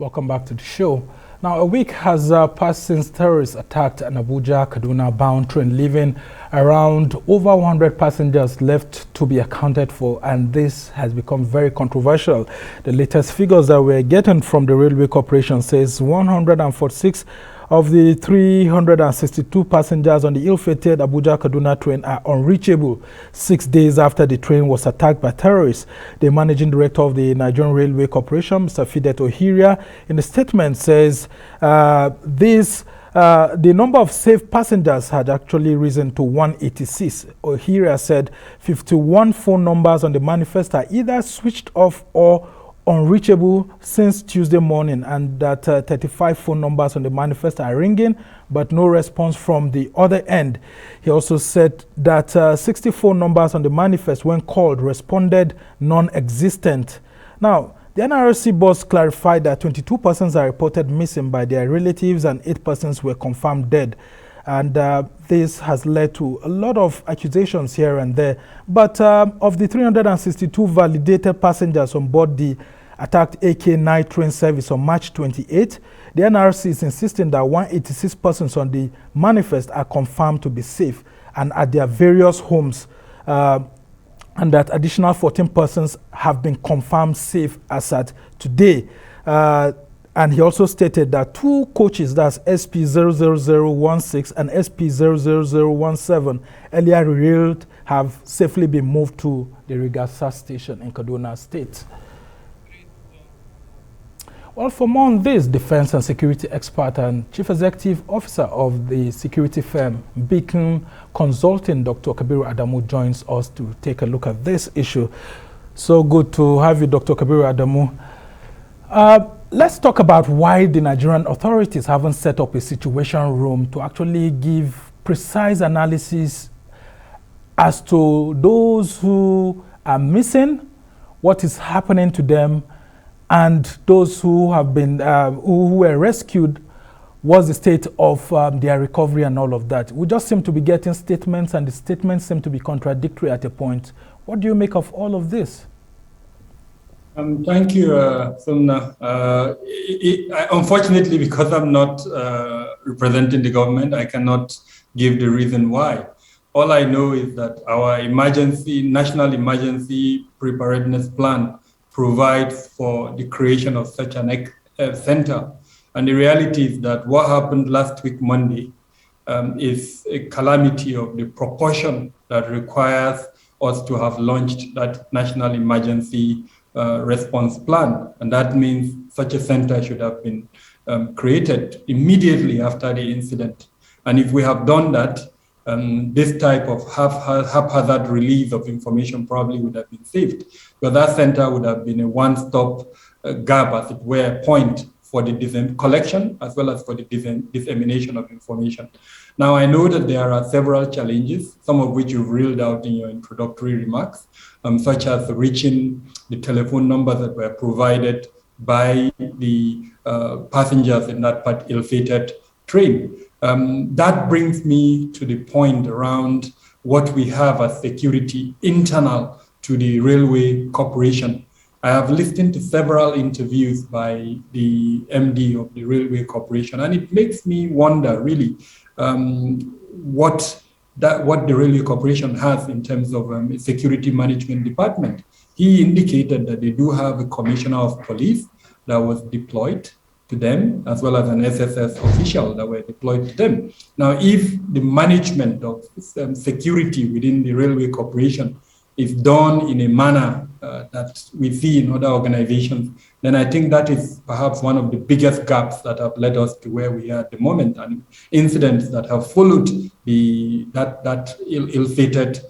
Welcome back to the show. Now, a week has passed since terrorists attacked an Abuja-Kaduna bound train, leaving around over 100 passengers left to be accounted for, and this has become very controversial. The latest figures that we're getting from the Railway Corporation says 146 of the 362 passengers on the ill-fated Abuja-Kaduna train are unreachable 6 days after the train was attacked by terrorists. The managing director of the Nigerian Railway Corporation, Mr. Fidet Ohiria, in a statement says the number of safe passengers had actually risen to 186. Ohiria said 51 phone numbers on the manifest are either switched off or unreachable since Tuesday morning, and that 35 phone numbers on the manifest are ringing, but no response from the other end. He also said that 60 phone numbers on the manifest, when called, responded non-existent. Now, the NRC boss clarified that 22 persons are reported missing by their relatives and 8 persons were confirmed dead. And this has led to a lot of accusations here and there. But of the 362 validated passengers on board the attacked AK-9 train service on March 28, the NRC is insisting that 186 persons on the manifest are confirmed to be safe and at their various homes, and that additional 14 persons have been confirmed safe as at today. And he also stated that 2 coaches, that's SP00016 and SP00017, earlier revealed have safely been moved to the Rigasa station in Kaduna State. Well, for more on this, defense and security expert and chief executive officer of the security firm Beacon Consulting, Dr. Kabiru Adamu, joins us to take a look at this issue. So good to have you, Dr. Kabiru Adamu. Let's talk about why the Nigerian authorities haven't set up a situation room to actually give precise analysis as to those who are missing, what is happening to them, and those who have been who were rescued, what's the state of their recovery and all of that. We just seem to be getting statements, and the statements seem to be contradictory at a point. What do you make of all of this? Thank you, Sumna. Unfortunately, because I'm not representing the government, I cannot give the reason why. All I know is that our national emergency preparedness plan provides for the creation of such an center. And the reality is that what happened last week, Monday, is a calamity of the proportion that requires us to have launched that national emergency response plan. And that means such a center should have been created immediately after the incident. And if we have done that, this type of haphazard release of information probably would have been saved. But that center would have been a one-stop gap, as it were, point for the collection as well as for the dissemination of information. Now, I know that there are several challenges, some of which you've reeled out in your introductory remarks, such as reaching the telephone numbers that were provided by the passengers in that ill-fated train. That brings me to the point around what we have as security internal to the Railway Corporation. I have listened to several interviews by the MD of the Railway Corporation, and it makes me wonder really what the Railway Corporation has in terms of a security management department. He indicated that they do have a commissioner of police that was deployed to them, as well as an SSS official that were deployed to them. Now, if the management of security within the Railway Corporation is done in a manner that we see in other organizations, then I think that is perhaps one of the biggest gaps that have led us to where we are at the moment, and incidents that have followed that ill-fated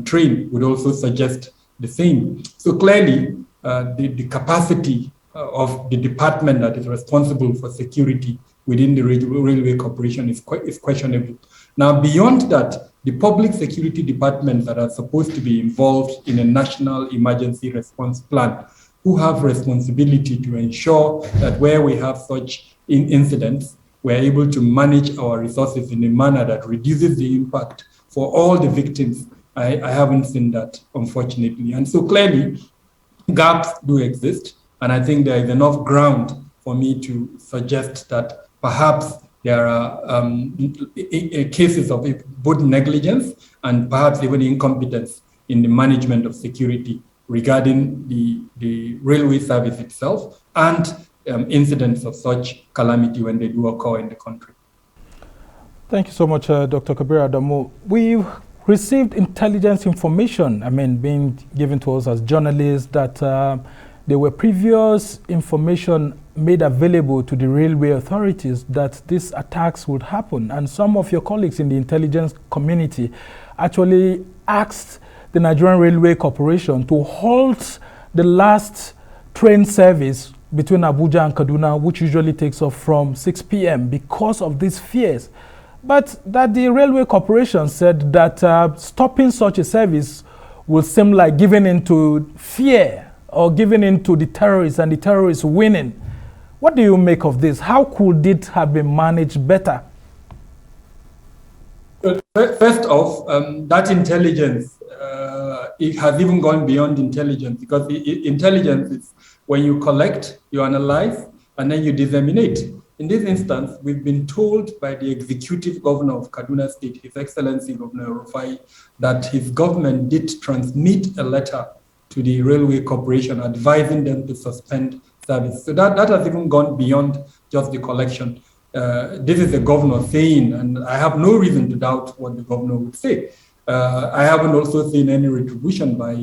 train would also suggest the same. So clearly, the capacity of the department that is responsible for security within the Railway Corporation is questionable. Now, beyond that, the public security departments that are supposed to be involved in a national emergency response plan, who have responsibility to ensure that where we have such incidents, we're able to manage our resources in a manner that reduces the impact for all the victims. I haven't seen that, unfortunately. And so clearly, gaps do exist. And I think there is enough ground for me to suggest that perhaps there are cases of both negligence and perhaps even incompetence in the management of security regarding the railway service itself and incidents of such calamity when they do occur in the country. Thank you so much, Dr. Kabir Adamu. We've received intelligence information, being given to us as journalists, that there were previous information made available to the railway authorities that these attacks would happen. And some of your colleagues in the intelligence community actually asked the Nigerian Railway Corporation to halt the last train service between Abuja and Kaduna, which usually takes off from 6 p.m. because of these fears. But that the Railway Corporation said that stopping such a service will seem like giving into fear or giving into the terrorists and the terrorists winning. What do you make of this? How could it have been managed better? First off, that intelligence, it has even gone beyond intelligence, because intelligence is when you collect, you analyze, and then you disseminate. In this instance, we've been told by the executive governor of Kaduna State, His Excellency Governor Rufai, that his government did transmit a letter to the Railway Corporation advising them to suspend service. So that has even gone beyond just the collection. This is the governor saying, and I have no reason to doubt what the governor would say. I haven't also seen any retribution by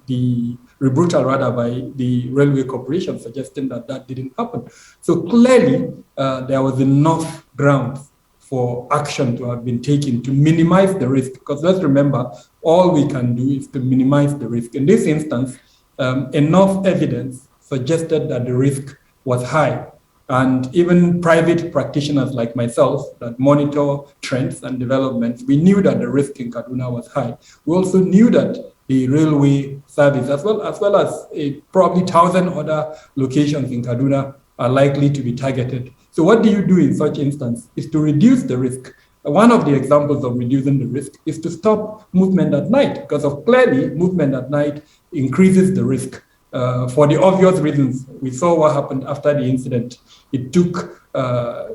the rebuttal by the Railway Corporation suggesting that that didn't happen. So clearly, there was enough grounds for action to have been taken to minimize the risk. Because let's remember, all we can do is to minimize the risk. In this instance, enough evidence suggested that the risk was high. And even private practitioners like myself that monitor trends and developments, we knew that the risk in Kaduna was high. We also knew that the railway service, as well as probably 1,000 other locations in Kaduna, are likely to be targeted. So what do you do in such instance is to reduce the risk. One of the examples of reducing the risk is to stop movement at night, because of clearly movement at night increases the risk. For the obvious reasons, we saw what happened after the incident. It took,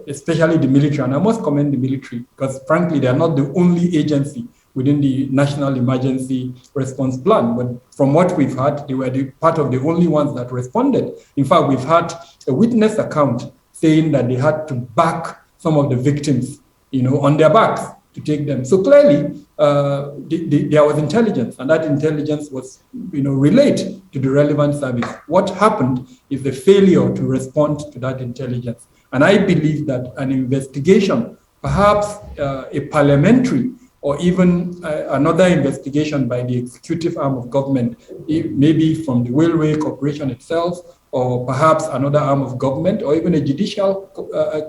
especially the military, and I must commend the military, because frankly, they are not the only agency within the National Emergency Response Plan. But from what we've heard, they were part of the only ones that responded. In fact, we've had a witness account saying that they had to back some of the victims, on their backs to take them. So clearly, there was intelligence, and that intelligence was, relayed to the relevant service. What happened is the failure to respond to that intelligence. And I believe that an investigation, perhaps a parliamentary or even another investigation by the executive arm of government, maybe from the Railway Corporation itself, or perhaps another arm of government, or even a judicial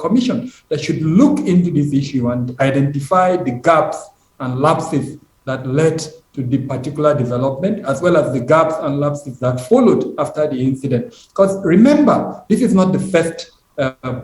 commission that should look into this issue and identify the gaps and lapses that led to the particular development, as well as the gaps and lapses that followed after the incident. Because remember, this is not the first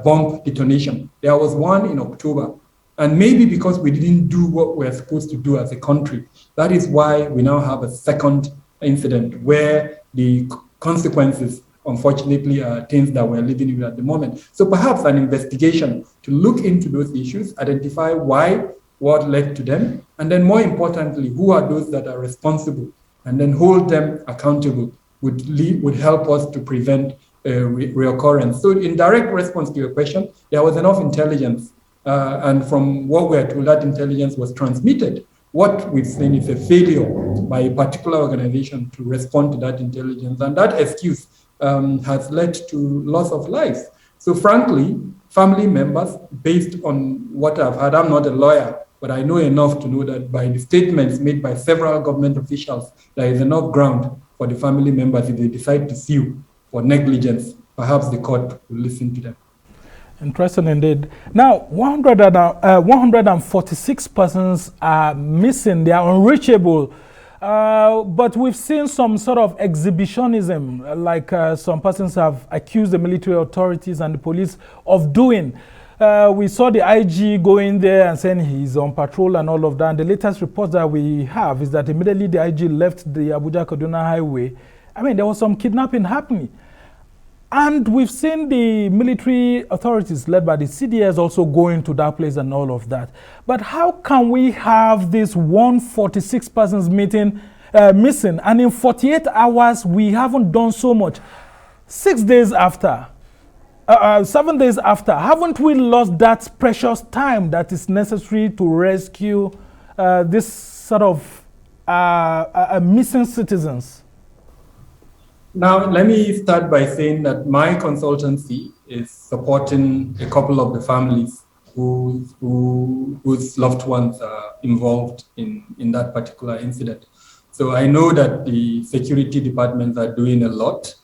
bomb detonation. There was one in October. And maybe because we didn't do what we're supposed to do as a country, that is why we now have a second incident where the consequences, unfortunately, are things that we're living with at the moment. So perhaps an investigation to look into those issues, identify why, what led to them, and then more importantly, who are those that are responsible, and then hold them accountable would help us to prevent reoccurrence. So in direct response to your question, there was enough intelligence. And from what we're told, that intelligence was transmitted. What we've seen is a failure by a particular organization to respond to that intelligence. And that excuse has led to loss of lives. So frankly, family members, based on what I've heard, I'm not a lawyer, but I know enough to know that by the statements made by several government officials, there is enough ground for the family members, if they decide to sue for negligence, perhaps the court will listen to them. Interesting indeed. Now, 146 persons are missing. They are unreachable. But we've seen some sort of exhibitionism, like some persons have accused the military authorities and the police of doing. We saw the IG going there and saying he's on patrol and all of that. And the latest report that we have is that immediately the IG left the Abuja-Kaduna highway, there was some kidnapping happening. And we've seen the military authorities led by the CDS also going to that place and all of that. But how can we have this 146 persons missing, and in 48 hours we haven't done so much? 6 days after, 7 days after, haven't we lost that precious time that is necessary to rescue this sort of missing citizens? Now, let me start by saying that my consultancy is supporting a couple of the families whose loved ones are involved in that particular incident. So I know that the security departments are doing a lot.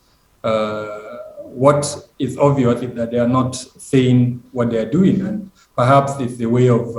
What is obvious is that they are not saying what they are doing, and perhaps it's a way of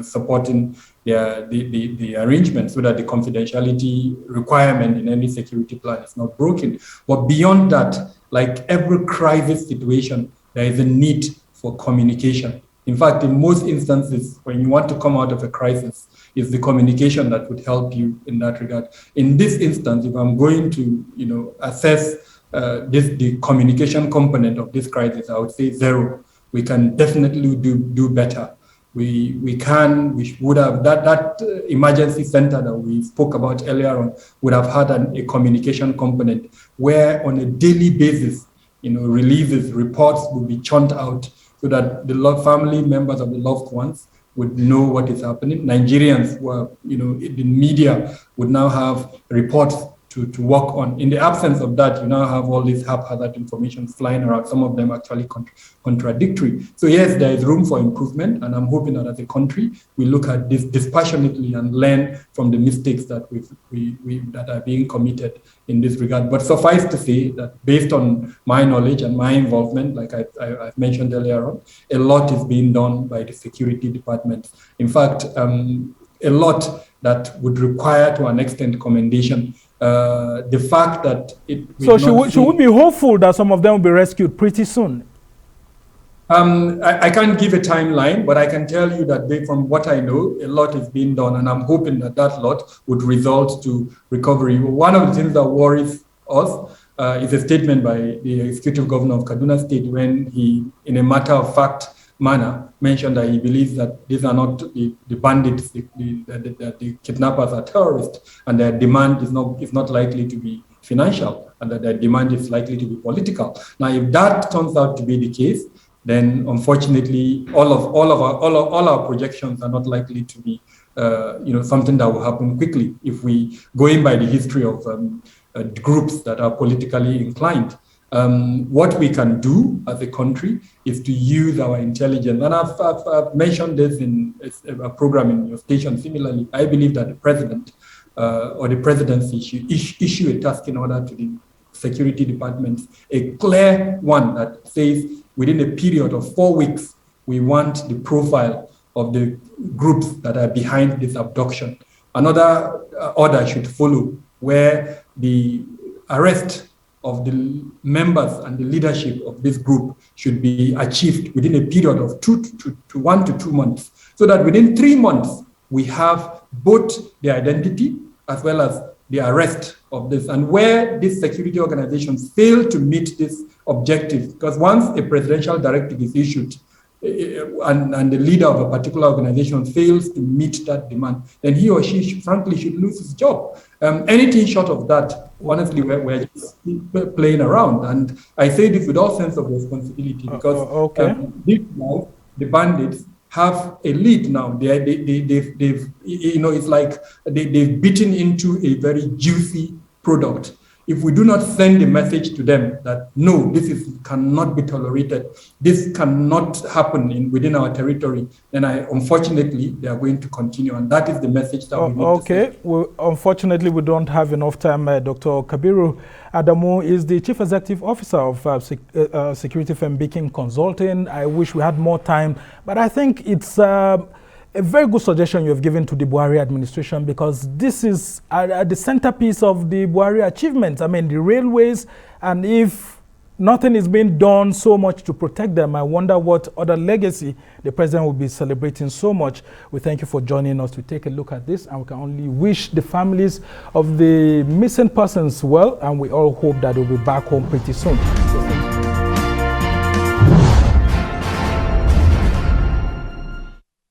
supporting the arrangement so that the confidentiality requirement in any security plan is not broken. But beyond that, like every crisis situation, there is a need for communication. In fact, in most instances, when you want to come out of a crisis, it's the communication that would help you in that regard. In this instance, if I'm going to assess the communication component of this crisis, I would say 0. We can definitely do better. We would have that emergency center that we spoke about earlier on would have had a communication component where on a daily basis, releases, reports would be churned out so that the family members of the loved ones would know what is happening. Nigerians the media would now have reports to work on. In the absence of that, you now have all this haphazard information flying around, some of them actually contradictory. So yes, there is room for improvement, and I'm hoping that as a country, we look at this dispassionately and learn from the mistakes that that are being committed in this regard. But suffice to say that based on my knowledge and my involvement, like I've mentioned earlier on, a lot is being done by the security department. In fact, a lot that would require to an extent commendation. The fact that it... So should we be hopeful that some of them will be rescued pretty soon? I can't give a timeline, but I can tell you that from what I know, a lot is being done, and I'm hoping that lot would result to recovery. One of the things that worries us is a statement by the executive governor of Kaduna State when he, in a matter-of-fact manner, mentioned that he believes that these are not the bandits, the kidnappers are terrorists, and their demand is not likely to be financial, and that their demand is likely to be political. Now, if that turns out to be the case, then unfortunately, all our projections are not likely to be, something that will happen quickly if we go in by the history of groups that are politically inclined. What we can do as a country is to use our intelligence. And I've mentioned this in a program in your station. Similarly, I believe that the president or the presidency should issue a tasking order to the security departments, a clear one that says within a period of 4 weeks, we want the profile of the groups that are behind this abduction. Another order should follow where the arrest of the members and the leadership of this group should be achieved within a period of 1 to 2 months, so that within 3 months, we have both the identity as well as the arrest of this. And where these security organizations fail to meet this objective, because once a presidential directive is issued and the leader of a particular organization fails to meet that demand, then he or she frankly should lose his job. Anything short of that, honestly, we're just playing around. And I say this with all sense of responsibility because the bandits have a lead now. They've it's like they've bitten into a very juicy product. If we do not send a message to them that no, this cannot be tolerated, this cannot happen within our territory, then unfortunately they are going to continue, and that is the message that we need to send. Well, unfortunately, we don't have enough time. Dr. Kabiru Adamu is the Chief Executive Officer of security firm Beacon Consulting. I wish we had more time, but I think it's a very good suggestion you have given to the Buhari administration, because this is the centerpiece of the Buhari achievements. I mean, the railways, and if nothing is being done so much to protect them, I wonder what other legacy the president will be celebrating so much. We thank you for joining us to take a look at this, and we can only wish the families of the missing persons well, and we all hope that they'll be back home pretty soon.